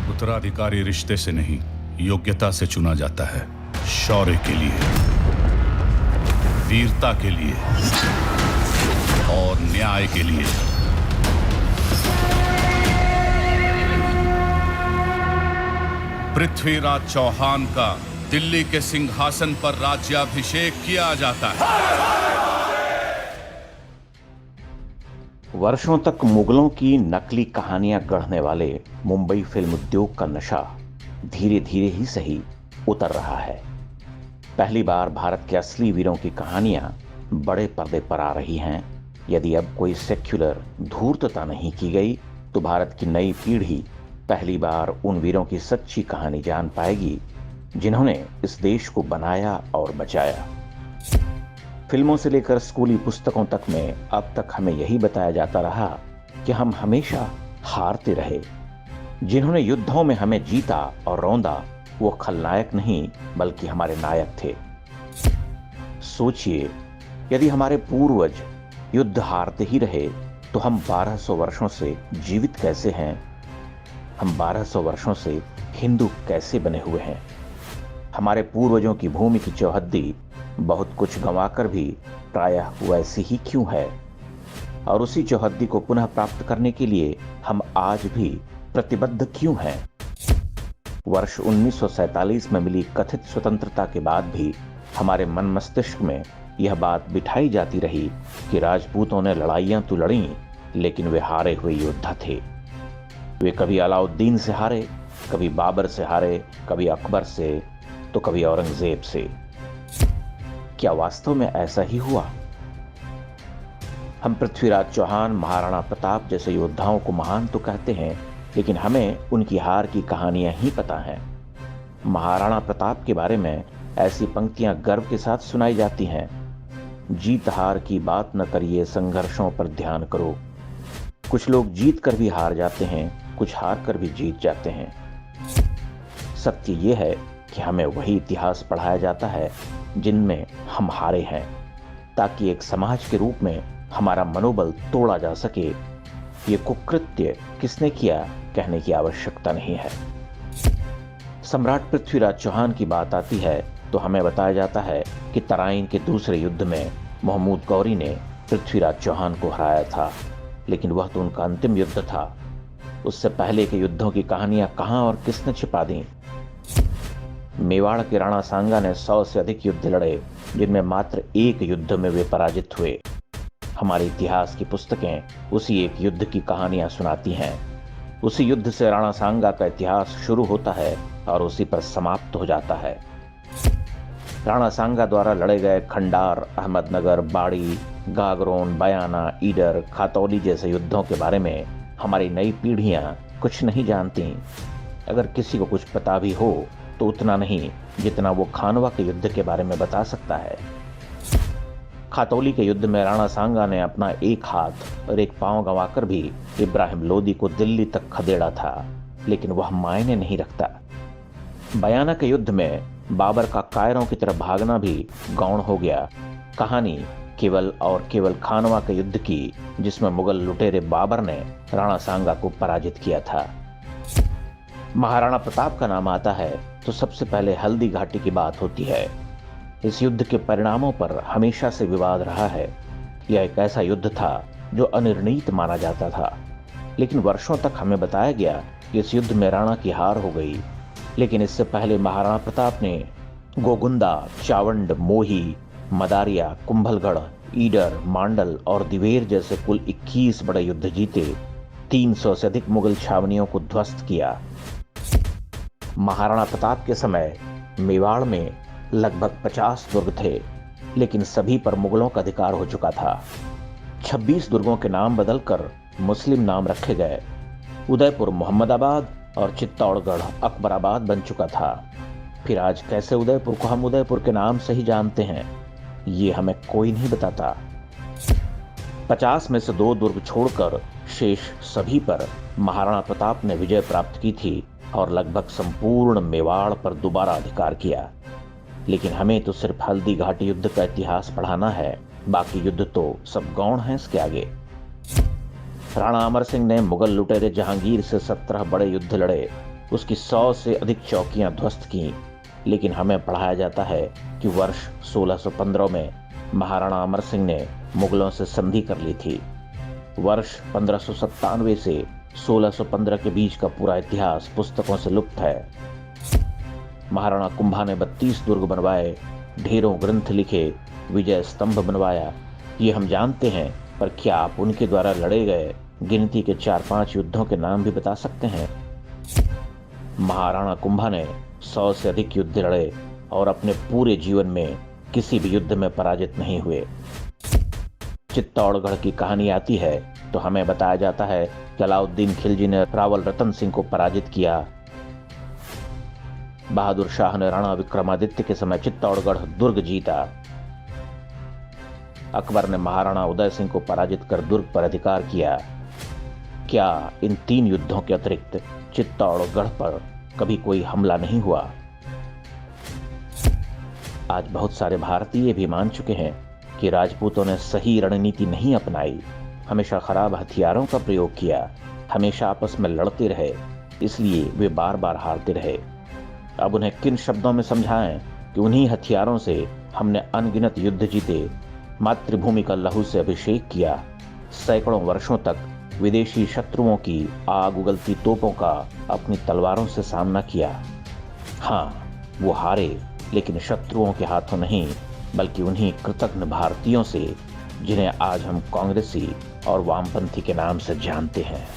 उत्तराधिकारी रिश्ते से नहीं, योग्यता से चुना जाता है। शौर्य के लिए, वीरता के लिए और न्याय के लिए। पृथ्वीराज चौहान का दिल्ली के सिंहासन पर राज्याभिषेक किया जाता है। वर्षों तक मुगलों की नकली कहानियां गढ़ने वाले मुंबई फिल्म उद्योग का नशा धीरे धीरे ही सही उतर रहा है। पहली बार भारत के असली वीरों की कहानियां बड़े पर्दे पर आ रही हैं। यदि अब कोई सेक्युलर धूर्तता नहीं की गई तो भारत की नई पीढ़ी पहली बार उन वीरों की सच्ची कहानी जान पाएगी जिन्होंने इस देश को बनाया और बचाया। फिल्मों से लेकर स्कूली पुस्तकों तक में अब तक हमें यही बताया जाता रहा कि हम हमेशा हारते रहे। जिन्होंने युद्धों में हमें जीता और रौंदा वो खलनायक नहीं बल्कि हमारे नायक थे। सोचिए, यदि हमारे पूर्वज युद्ध हारते ही रहे तो हम 1200 वर्षों से जीवित कैसे हैं? हम 1200 वर्षों से हिंदू कैसे बने हुए हैं? हमारे पूर्वजों की भूमि की चौहद्दी बहुत कुछ गंवाकर भी प्रायः वैसी ही क्यों है? और उसी चौहद्दी को पुनः प्राप्त करने के लिए हम आज भी प्रतिबद्ध क्यों हैं? वर्ष 1947 में मिली कथित स्वतंत्रता के बाद भी हमारे मन मस्तिष्क में यह बात बिठाई जाती रही कि राजपूतों ने लड़ाइयां तो लड़ी लेकिन वे हारे हुए योद्धा थे। वे कभी अलाउद्दीन से हारे, कभी बाबर से हारे, कभी अकबर से, तो कभी औरंगजेब से। क्या वास्तव में ऐसा ही हुआ? हम पृथ्वीराज चौहान, महाराणा प्रताप जैसे योद्धाओं को महान तो कहते हैं, लेकिन हमें उनकी हार की कहानियां ही पता हैं। महाराणा प्रताप के बारे में ऐसी पंक्तियां गर्व के साथ सुनाई जाती हैं। जीत हार की बात न करिए, संघर्षों पर ध्यान करो। कुछ लोग जीत कर भी हार जाते हैं, कुछ हार कर भी जीत जाते हैं। सत्य यह है कि हमें वही इतिहास पढ़ाया जाता है जिनमें हम हारे हैं, ताकि एक समाज के रूप में हमारा मनोबल तोड़ा जा सके। ये कुकृत्य किसने किया कहने की आवश्यकता नहीं है। सम्राट पृथ्वीराज चौहान की बात आती है तो हमें बताया जाता है कि तराइन के दूसरे युद्ध में महमूद गौरी ने पृथ्वीराज चौहान को हराया था, लेकिन वह तो उनका अंतिम युद्ध था। उससे पहले के युद्धों की कहानियां कहां और किसने छिपा दी? मेवाड़ के राणा सांगा ने 100 से अधिक युद्ध लड़े, जिनमें मात्र एक युद्ध में वे पराजित हुए। हमारे इतिहास की पुस्तकें उसी एक युद्ध की कहानियां सुनाती हैं। उसी युद्ध से राणा सांगा का इतिहास शुरू होता है और उसी पर समाप्त हो जाता है। राणा सांगा द्वारा लड़े गए खंडार, अहमदनगर, बाड़ी, गागरोन, बयाना, ईडर, खातौली जैसे युद्धों के बारे में हमारी नई पीढ़ियां कुछ नहीं जानती। अगर किसी को कुछ पता भी हो तो उतना नहीं जितना वो खानवा के युद्ध के बारे में बता सकता है। खातौली के युद्ध में राणा सांगा ने अपना एक हाथ और एक पांव गंवाकर भी इब्राहिम लोदी को दिल्ली तक खदेड़ा था, लेकिन वह मायने नहीं रखता। बयाना के युद्ध में बाबर का कायरों की तरफ भागना भी गौण हो गया। कहानी केवल और केवल खानवा के युद्ध की, जिसमें मुगल लुटेरे बाबर ने राणा सांगा को पराजित किया था। महाराणा प्रताप का नाम आता है तो सबसे पहले हल्दी घाटी की बात होती है। इस युद्ध के परिणामों पर हमेशा से विवाद रहा है। यह एक ऐसा युद्ध था जो अनिर्णीत माना जाता था, लेकिन वर्षों तक हमें बताया गया कि इस युद्ध में राणा की हार हो गई। लेकिन इससे पहले महाराणा प्रताप ने गोगुंदा, चावंड, मोही, मदारिया, कुंभलगढ़, ईडर, मांडल और दिवेर जैसे कुल 21 बड़े युद्ध जीते। 300 से अधिक मुगल छावनियों को ध्वस्त किया। महाराणा प्रताप के समय मेवाड़ में लगभग 50 दुर्ग थे, लेकिन सभी पर मुगलों का अधिकार हो चुका था। 26 दुर्गों के नाम बदलकर मुस्लिम नाम रखे गए। उदयपुर मोहम्मदाबाद और चित्तौड़गढ़ अकबराबाद बन चुका था। फिर आज कैसे उदयपुर को हम उदयपुर के नाम से ही जानते हैं, ये हमें कोई नहीं बताता। 50 में से 2 दुर्ग छोड़कर शेष सभी पर महाराणा प्रताप ने विजय प्राप्त की थी और लगभग संपूर्ण मेवाड़ पर दोबारा अधिकार किया। लेकिन हमें तो सिर्फ हल्दी घाटी युद्ध का इतिहास पढ़ाना है, बाकी युद्ध तो सब गौण हैं इसके आगे। राणा अमर सिंह ने मुगल लुटेरे जहांगीर से 17 बड़े युद्ध लड़े। उसकी 100 से अधिक चौकियां ध्वस्त की, लेकिन हमें पढ़ाया जाता है कि वर्ष 1615 में महाराणा अमर सिंह ने मुगलों से संधि कर ली थी। वर्ष 1597 से 1615 के बीच का पूरा इतिहास पुस्तकों से लुप्त है। महाराणा कुंभा ने 32 दुर्ग बनवाए, ढेरों ग्रंथ लिखे, विजय स्तंभ बनवाया, ये हम जानते हैं, पर क्या आप उनके द्वारा लड़े गए गिनती के 4-5 युद्धों के नाम भी बता सकते हैं? महाराणा कुंभा ने 100 से अधिक युद्ध लड़े और अपने पूरे जीवन में किसी भी युद्ध में पराजित नहीं हुए। चित्तौड़गढ़ की कहानी आती है तो हमें बताया जाता है कि अलाउद्दीन खिलजी ने रावल रतन सिंह को पराजित किया। बहादुर शाह ने राणा विक्रमादित्य के समय चित्तौड़गढ़ दुर्ग जीता। अकबर ने महाराणा उदय सिंह को पराजित कर दुर्ग पर अधिकार किया। क्या इन 3 युद्धों के अतिरिक्त चित्तौड़गढ़ पर कभी कोई हमला नहीं हुआ? आज बहुत सारे भारतीय भी मान चुके हैं कि राजपूतों ने सही रणनीति नहीं अपनाई, हमेशा खराब हथियारों का प्रयोग किया, हमेशा आपस में लड़ते रहे, इसलिए वे बार बार हारते रहे। अब उन्हें किन शब्दों में समझाएं कि उन्हीं हथियारों से हमने अनगिनत युद्ध जीते, मातृभूमि का लहू से अभिषेक किया, सैकड़ों वर्षों तक विदेशी शत्रुओं की आग उगलती तोपों का अपनी तलवारों से सामना किया। हाँ, वो हारे, लेकिन शत्रुओं के हाथों नहीं, बल्कि उन्हीं कृतज्ञ भारतीयों से जिन्हें आज हम कांग्रेसी और वामपंथी के नाम से जानते हैं।